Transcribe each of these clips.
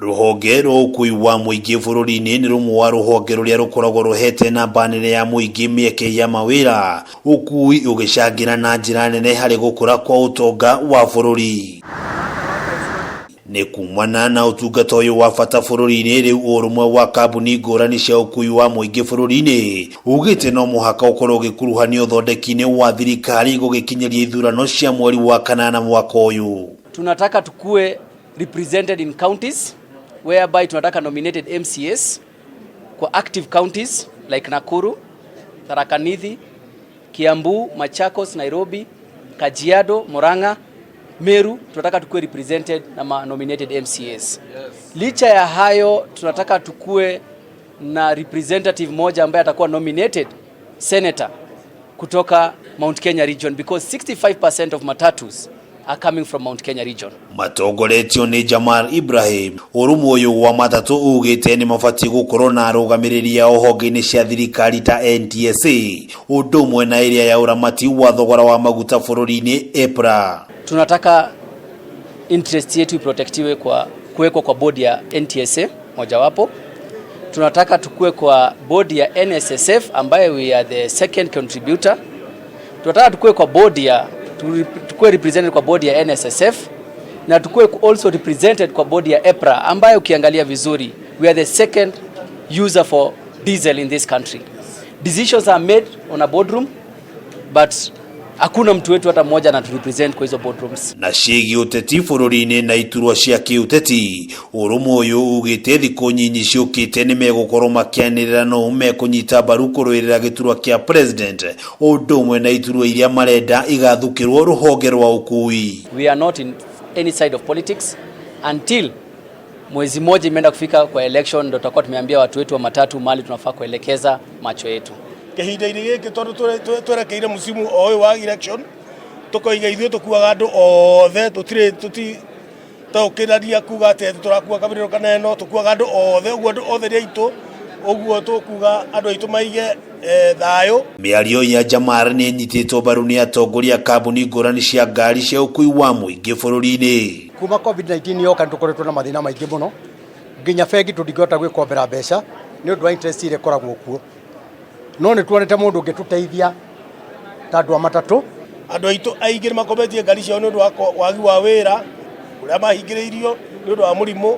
Ruhonge Rwa Ukuui wa muingi bururi-ini ni rumwe wa ruhonge ruria rukoragwo ruhete namba nene ya muingi mieke ya mawira, Ukuui ugicangira na njira nene hari gukura kwa utonga wa bururi. Ni kumana na utungata uyu wa bata bururi-ini riu urumwe wa kambuni ngurani cia Ukuui wa muingi bururi-ini ugite no muhaka ukorwo gikuruhanio thondeki-ini wa thirikari gugikinyeria ithurano cia mweri wa kanana mwaka uyu. Tunataka tukue represented in counties whereby tunataka nominated MCAs kwa active counties like Nakuru, Tharaka Nithi, Kiambu, Machakos, Nairobi, Kajiado, Murang'a, Meru. Tunataka tukue represented na nominated MCAs. Yes. Licha ya hayo tunataka tukue na representative moja ambaye atakuwa nominated senator kutoka Mount Kenya region because 65% of matatus are coming from Mount Kenya region. Matongoretio ni Jamal Ibrahim urumwe uyu wa matatu ugite ni mafati gukorwo na arugamiria ohonge-ini cia thirikari ta NTSA udumwe na area ya uramati wa thogora wa maguta bururi-ini EPRA. Tunataka interest yetu iprotectiwe kwa kuwekwa kwa bodi ya NTSA mojawapo. Tunataka tukue kwa bodi ya NSSF ambayo we are the second contributor. Tunataka tukue kwa bodi ya tukue represented kwa bodi ya NSSF na tukue also represented kwa bodi ya EPRA ambayo ukiangalia vizuri we are the second user for diesel in this country. Decisions are made on a boardroom but hakuna mtu wetu hata mmoja na represent kwa hizo boardrooms. Na shigi uteti bururi-ini na iturwa cia kiuteti urumwe uyu ugite thiko nyinyi ciukite ni megukorwo makianirira no mekunyita mbaru kuruirira giturwa kia president udumwe na iturwa iria marenda igathukirwo ruhonge rwa Ukuui. We are not in any side of politics until mwezi mmoja imeenda kufika kwa election ndio tutakuwa tumeambia watu wetu wa matatu mali tunafaa kuelekeza macho yetu. Kehinda-ini giki tondu twerekeire musimu oyu wa election tukoiga ithuĩ tukuaga andu othe tuti taukiraria kuga ati turakua kabiriro kaneno tukuaga andu othe uguo andu othe riaitu uguo tukuga andu aitu maige thayo. Miario ya Jamal ni nyititwo mbaru ni atongoria kambuni ngurani cia ngari cia Ukuui wa muingi bururi-ini. Kuma COVID-19 yoka nitukoretwo na mathina maingi muno nginya bengi tutingihota gwikombera mbeca ni undu wa interest ile koragwo kuo. No ni tuonete mundu ungetuteithia tandu wa matatu andu aitu aingĩ nĩ makometie ngari ciao nĩ ũndũ wa wagi wa wĩra ũrĩa mahingĩrĩirio nĩ ũndũ wa mũrimũ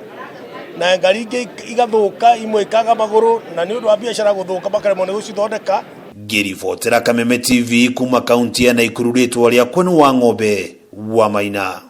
na ngari ingĩ igathuka imwe ikaga magũrũ na nĩ ũndũ wa biacara gũthũka makaremwo nĩ gũcithondeka. Ngiribotera Kameme TV kuma kaunti ya Nakuru, rĩtwa rĩakwa nĩ Wang'ombe wa Maina.